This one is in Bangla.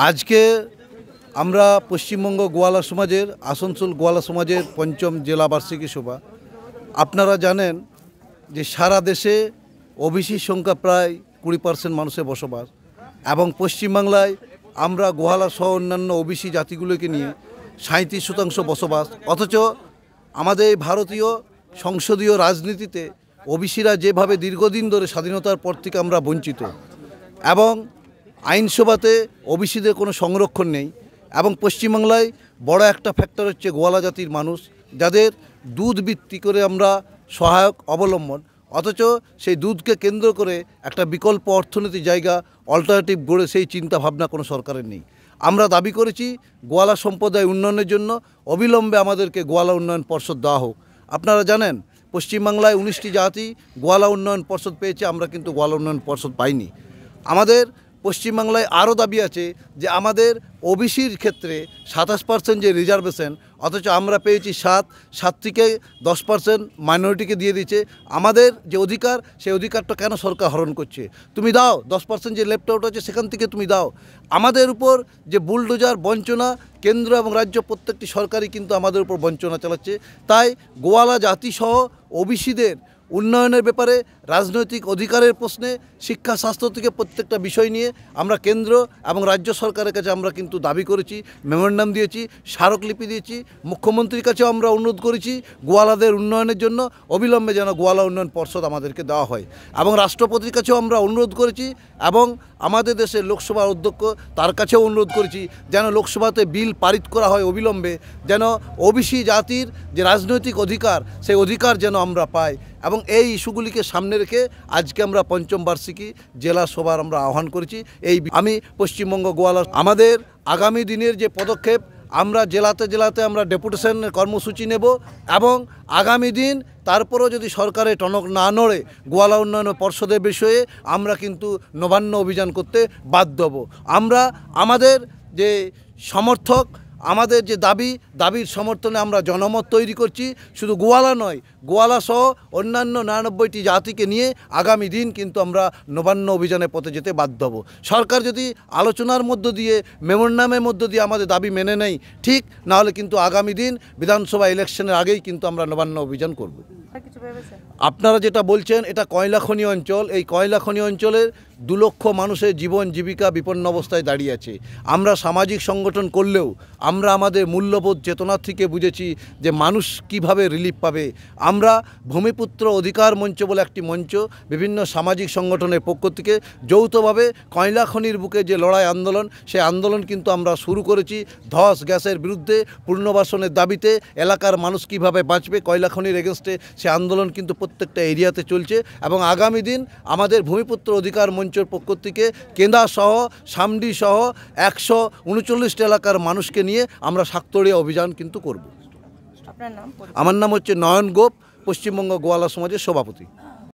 আজকে আমরা পশ্চিমবঙ্গ গোয়ালা সমাজের আসানসোল গোয়ালা সমাজের পঞ্চম জেলা বার্ষিকী সভা। আপনারা জানেন যে সারা দেশে ওবিসির সংখ্যা প্রায় 20% মানুষের বসবাস এবং পশ্চিমবাংলায় আমরা গোয়ালা সহ অন্যান্য ওবিসি জাতিগুলোকে নিয়ে 37% বসবাস। অথচ আমাদের ভারতীয় সংসদীয় রাজনীতিতে ওবিসিরা যেভাবে দীর্ঘদিন ধরে স্বাধীনতার পর থেকে আমরা বঞ্চিত এবং আইনসভাতে ওবিসিদের কোনো সংরক্ষণ নেই এবং পশ্চিমবাংলায় বড় একটা ফ্যাক্টর হচ্ছে গোয়ালা জাতির মানুষ, যাদের দুধ ভিত্তি করে আমরা সহায়ক অবলম্বন, অথচ সেই দুধকে কেন্দ্র করে একটা বিকল্প অর্থনীতি জায়গা অল্টারনেটিভ গড়ে সেই চিন্তা ভাবনা কোনো সরকারের নেই। আমরা দাবি করেছি গোয়ালা সম্প্রদায় উন্নয়নের জন্য অবিলম্বে আমাদেরকে গোয়ালা উন্নয়ন পর্ষদ দেওয়া হোক। আপনারা জানেন পশ্চিমবাংলায় 19টি জাতি গোয়ালা উন্নয়ন পর্ষদ পেয়েছে, আমরা কিন্তু গোয়ালা উন্নয়ন পর্ষদ পাইনি। আমাদের পশ্চিমবাংলায় আরও দাবি আছে যে আমাদের ওবিসির ক্ষেত্রে 27% যে রিজার্ভেশন, অথচ আমরা পেয়েছি 7 থেকে 10% মাইনরিটিকে দিয়ে দিচ্ছে। আমাদের যে অধিকার, সেই অধিকারটা কেন সরকার হরণ করছে? তুমি দাও 10% যে লেফট আউট আছে সেখান থেকে তুমি দাও। আমাদের উপর যে বুলডোজার বঞ্চনা কেন্দ্র এবং রাজ্য প্রত্যেকটি সরকারই কিন্তু আমাদের উপর বঞ্চনা চালাচ্ছে। তাই গোয়ালা জাতিসহ ওবিসিদের উন্নয়নের ব্যাপারে, রাজনৈতিক অধিকারের প্রশ্নে, শিক্ষা স্বাস্থ্য থেকে প্রত্যেকটা বিষয় নিয়ে আমরা কেন্দ্র এবং রাজ্য সরকারের কাছে আমরা কিন্তু দাবি করেছি, মেমোরেন্ডাম দিয়েছি, স্মারকলিপি দিয়েছি। মুখ্যমন্ত্রীর কাছেও আমরা অনুরোধ করেছি গোয়ালাদের উন্নয়নের জন্য অবিলম্বে যেন গোয়ালা উন্নয়ন পর্ষদ আমাদেরকে দেওয়া হয় এবং রাষ্ট্রপতির কাছেও আমরা অনুরোধ করেছি এবং আমাদের দেশের লোকসভার অধ্যক্ষ তার কাছেও অনুরোধ করেছি যেন লোকসভাতে বিল পারিত করা হয় অবিলম্বে, যেন ওবিসি জাতির যে রাজনৈতিক অধিকার সেই অধিকার যেন আমরা পাই। এবং এই ইস্যুগুলিকে সামনে রেখে আজকে আমরা পঞ্চম বার্ষিকী জেলা সভার আমরা আহ্বান করেছি। আমি পশ্চিমবঙ্গ গোয়ালা আমাদের আগামী দিনের যে পদক্ষেপ, আমরা জেলাতে জেলাতে আমরা ডেপুটেশনের কর্মসূচি নেব এবং আগামী দিন তারপরেও যদি সরকারের টনক না নড়ে গোয়ালা উন্নয়ন পর্ষদের বিষয়ে আমরা কিন্তু নবান্ন অভিযান করতে বাধ্য হব। আমরা আমাদের যে সমর্থক, আমাদের যে দাবির সমর্থনে আমরা জনমত তৈরি করছি। শুধু গোয়ালা নয়, গোয়ালা সহ অন্যান্য 99টি জাতিকে নিয়ে আগামী দিন কিন্তু আমরা নবান্ন অভিযানের পথে যেতে বাধ্য হব। সরকার যদি আলোচনার মধ্য দিয়ে, মেমোরেন্ডামের মধ্য দিয়ে আমাদের দাবি মেনে নেয় ঠিক, নাহলে কিন্তু আগামী দিন বিধানসভা ইলেকশনের আগেই কিন্তু আমরা নবান্ন অভিযান করব। আপনারা যেটা বলছেন এটা কয়লা খনি অঞ্চল, এই কয়লা খনি অঞ্চলের 2 লক্ষ মানুষের জীবন জীবিকা বিপন্ন অবস্থায় দাঁড়িয়ে আছে। আমরা সামাজিক সংগঠন করলেও আমরা আমাদের মূল্যবোধ চেতনা থেকে বুঝেছি যে মানুষ কিভাবে রিলিফ পাবে। আমরা ভূমিপুত্র অধিকার মঞ্চ বলে একটি মঞ্চ বিভিন্ন সামাজিক সংগঠনের পক্ষ থেকে যৌথভাবে কয়লা খনির বুকে যে লড়াই আন্দোলন, সেই আন্দোলন কিন্তু আমরা শুরু করেছি। ধস গ্যাসের বিরুদ্ধে, পুনর্বাসনের দাবিতে, এলাকার মানুষ কিভাবে বাঁচবে কয়লা খনির এগেনস্টে, সে আন্দোলন কিন্তু প্রত্যেকটা এরিয়াতে চলছে এবং আগামী দিন আমাদের ভূমিপুত্র অধিকার মঞ্চের পক্ষ থেকে কেন্দা সহ, সামডি সহ 139 এলাকার মানুষকে নিয়ে আমরা শাকতড়িয়া অভিযান কিন্তু করব। আপনার নাম? আমার নাম হচ্ছে নয়ন গোপ, পশ্চিমবঙ্গ গোয়ালা সমাজের সভাপতি।